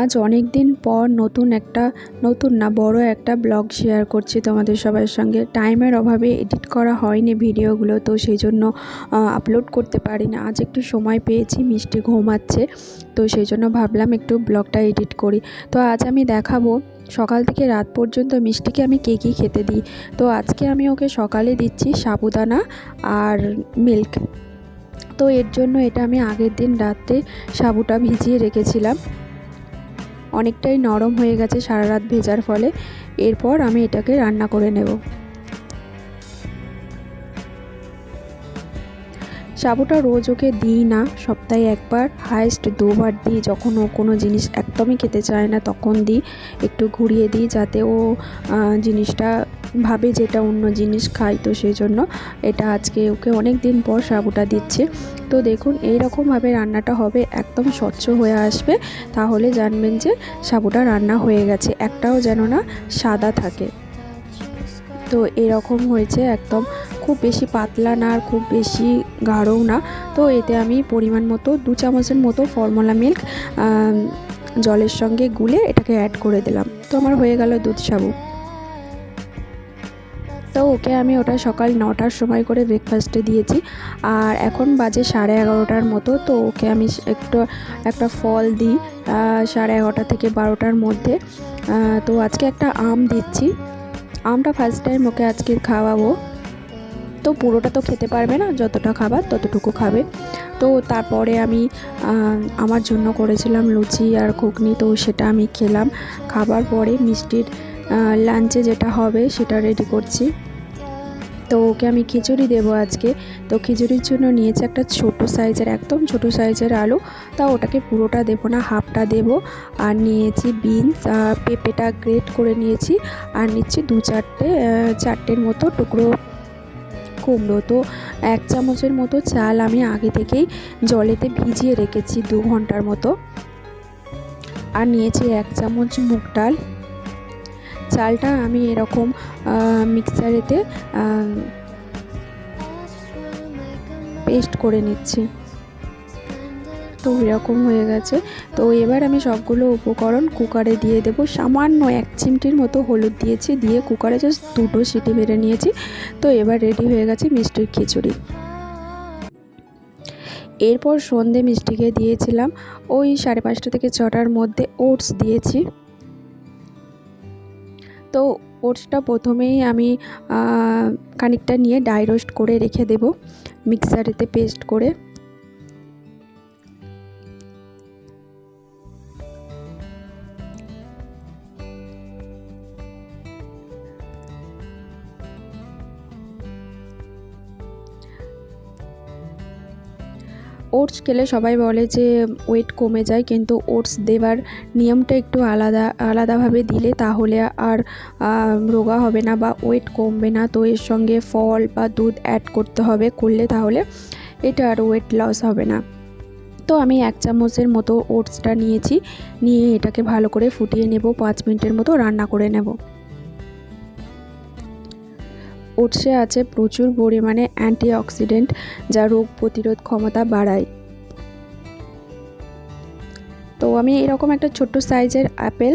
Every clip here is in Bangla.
আজ অনেক দিন পর নতুন না বড় একটা ব্লগ শেয়ার করছি তোমাদের সবার সঙ্গে। টাইমের অভাবে এডিট করা হয়নি ভিডিওগুলো, তো সেই জন্য আপলোড করতে পারি না। আজ একটু সময় পেয়েছি, মিষ্টি ঘুমাচ্ছে, তো সেই জন্য ভাবলাম একটু ব্লগটা এডিট করি। তো আজ আমি দেখাবো সকাল থেকে রাত পর্যন্ত মিষ্টিকে আমি কী খেতে দিই। তো আজকে আমি ওকে সকালে দিচ্ছি সাবুদানা আর মিল্ক। তো এর জন্য এটা আমি আগের দিন রাতে সাবুটা ভিজিয়ে রেখেছিলাম, অনেকটাই নরম হয়ে গেছে সারা রাত ভেজার ফলে। এরপর আমি এটাকে রান্না করে নেব। সাবুটা রোজ ওকে দিই না, সপ্তাহে একবার হায়েস্ট দুবার দিই। যখন ও কোনো জিনিস একদমই খেতে চায় না তখন দিই, একটু ঘুরিয়ে দিই যাতে ও জিনিসটা ভাবে যেটা অন্য জিনিস খাই। তো সেই জন্য এটা আজকে ওকে অনেক দিন পর সাবুটা দিচ্ছে। তো দেখুন এইরকমভাবে রান্নাটা হবে, একদম স্বচ্ছ হয়ে আসবে, তাহলে জানবেন যে সাবুটা রান্না হয়ে গেছে, একটাও যেন না সাদা থাকে। তো এরকম হয়েছে, একদম খুব বেশি পাতলা না আর খুব বেশি গাঢ়ও না। তো এতে আমি পরিমাণ মতো 2 চামচের মতো ফর্মুলা মিল্ক জলের সঙ্গে গুলে এটাকে অ্যাড করে দিলাম। তো আমার হয়ে গেল দুধ সাবু। তো ওকে আমি ওটা সকাল 9টার সময় করে ব্রেকফাস্টে দিয়েছি, আর এখন বাজে 11:30টার মতো। তো ওকে আমি একটা ফল দিই 11:30 থেকে 12টার মধ্যে। তো আজকে একটা আম দিচ্ছি, আমটা ফার্স্ট টাইম ওকে আজকে খাওয়াবো। তো পুরোটা তো খেতে পারবে না, যতটা খাবার ততটুকু খাবে। তো তারপরে আমি আমার জন্য করেছিলাম লুচি আর ঘুগনি, তো সেটা আমি খেলাম। খাবার পরে মিষ্টির লাঞ্চে যেটা হবে সেটা রেডি করছি। তো ওকে আমি খিচুড়ি দেবো আজকে। তো খিচুড়ির জন্য নিয়েছি একটা ছোট সাইজের, একদম ছোট সাইজের আলু। তা ওটাকে পুরোটা দেবো না, হাফটা দেবো। আর নিয়েছি বিনস, পেঁপেটা গ্রেট করে নিয়েছি। আর নিচ্ছি 4টের মতো টুকরো কুমড়ো। তো 1 চামচের মতো চাল আমি আগে থেকেই জলেতে ভিজিয়ে রেখেছি 2 ঘন্টার মতো। আর নিয়েছি 1 চামচ মুগ ডাল। চালটা আমি এরকম মিক্সারেতে পেস্ট করে নিচ্ছি। তো এরকম হয়ে গেছে। তো এবার আমি সবগুলো উপকরণ কুকারে দিয়ে দেবো। সামান্য 1 চিমটির মতো হলুদ দিয়েছি, দিয়ে কুকারে জাস্ট 2টো সিটি মেরে নিয়েছি। তো এবার রেডি হয়ে গেছে মিষ্টির খিচুড়ি। এরপর সন্ধে মিষ্টিকে দিয়েছিলাম ওই 5:30 থেকে 6টার মধ্যে ওটস দিয়েছি। তো ওটসটা প্রথমেই আমি খানিকটা নিয়ে ড্রাই রোস্ট করে রেখে দেব মিক্সারেতে পেস্ট করে। ওটস খেলে সবাই বলে যে ওয়েট কমে যায়, কিন্তু ওটস দেওয়ার নিয়মটা একটু আলাদাভাবে দিলে তাহলে আর রোগা হবে না বা ওয়েট কমবে না। তো এর সঙ্গে ফল বা দুধ অ্যাড করতে হবে, করলে তাহলে এটা আর ওয়েট লস হবে না। তো আমি 1 চামচের মতো ওটসটা নিয়েছি, নিয়ে এটাকে ভালো করে ফুটিয়ে নেব, 5 মিনিটের মতো রান্না করে নেব। ওটসে আছে প্রচুর পরিমাণে অ্যান্টিঅক্সিডেন্ট, যা রোগ প্রতিরোধ ক্ষমতা বাড়ায়। তো আমি এরকম একটা ছোট্ট সাইজের অ্যাপেল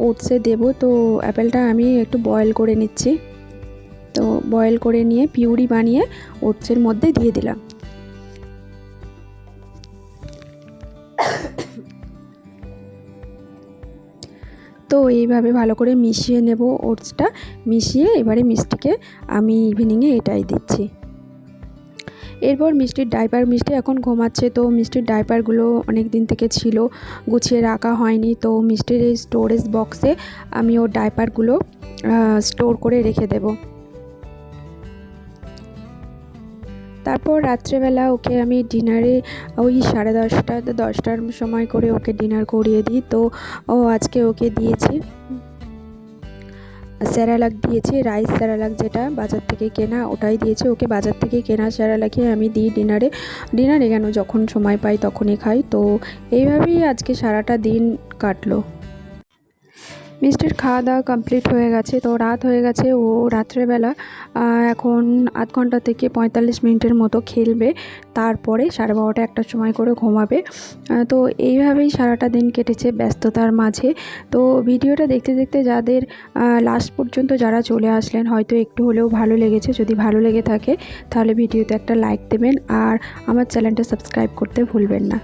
ওটসে দেব। তো অ্যাপেলটা আমি একটু বয়েল করে নিচ্ছি। তো বয়েল করে নিয়ে পিউরি বানিয়ে ওটসের মধ্যে দিয়ে দিলাম। তো এইভাবে ভালো করে মিশিয়ে নেব ওটসটা। মিশিয়ে এবারে মিষ্টিকে আমি ইভিনিংয়ে এটাই দিচ্ছি। এরপর মিষ্টি এখন ঘুমাচ্ছে। তো মিষ্টির ডাইপারগুলো অনেক দিন থেকে ছিল, গুছিয়ে রাখা হয়নি। তো মিষ্টির এই স্টোরেজ বক্সে আমি ওর ডাইপারগুলো স্টোর করে রেখে দেব। তারপর রাত্রেবেলা ওকে আমি ডিনারে ওই 10:30-10টার সময় করে ওকে ডিনার করিয়ে দিই। তো আজকে ওকে দিয়েছি স্যারালাক দিয়েছি, রাইস স্যারালাক, যেটা বাজার থেকে কেনা ওটাই দিয়েছি ওকে। বাজার থেকে কেনা স্যারালাকই আমি দিই ডিনারে কেন, যখন সময় পাই তখনই খাই। তো এইভাবেই আজকে সারাটা দিন কাটলো। মিষ্টির খাওয়া দাওয়া কমপ্লিট হয়ে গেছে, তো রাত হয়ে গেছে। ও রাত্রেবেলা এখন আধ ঘন্টা থেকে 45 মিনিটের মতো খেলবে, তারপরে 12:30 একটার সময় করে ঘুমাবে। তো এইভাবেই সারাটা দিন কেটেছে ব্যস্ততার মাঝে। তো ভিডিওটা দেখতে দেখতে যাদের লাস্ট পর্যন্ত যারা চলে আসলেন, হয়তো একটু হলেও ভালো লেগেছে। যদি ভালো লেগে থাকে তাহলে ভিডিওতে একটা লাইক দেবেন আর আমার চ্যানেলটা সাবস্ক্রাইব করতে ভুলবেন না।